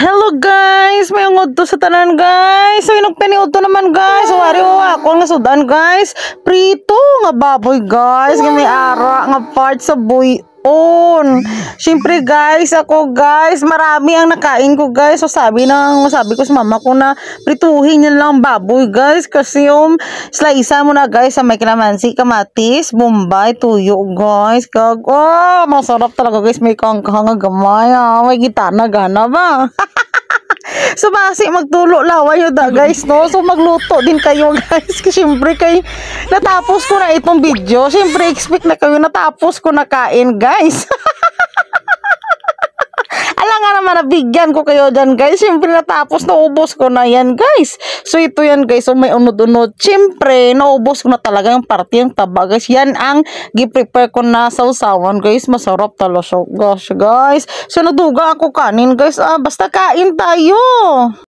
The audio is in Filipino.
Hello guys, may ungod to sa tanan guys. So inugpaniud to naman guys. So ari ako nga sudan guys. Prito nga baboy guys. Kami ara nga part sa buyon. Siyempre guys, ako guys, marami ang nakain ko guys. So sabi ko sa mama ko na prituhin niya lang baboy guys. Kasi slice mo na guys sa may kalamansi, kamatis, bombay, tuyo guys. Masarap talaga guys. May kangkang gamay. May gitana gana ba? So basi magtulo lawa yun da guys no. So magluto din kayo guys. Kasi syempre kay natapos ko na itong video. Syempre expect na kayo natapos ko na kain guys. Alam nga naman nabigyan ko kayo dyan guys. Syempre natapos naubos ko na yan guys. So ito yan guys. So may unod-unod. Syempre naubos ko na talaga yung parte yung taba guys. Yan ang gi-prepare ko na sausawan guys. Masarap talaga. Gosh guys. So naduga ako kanin guys. Basta kain tayo.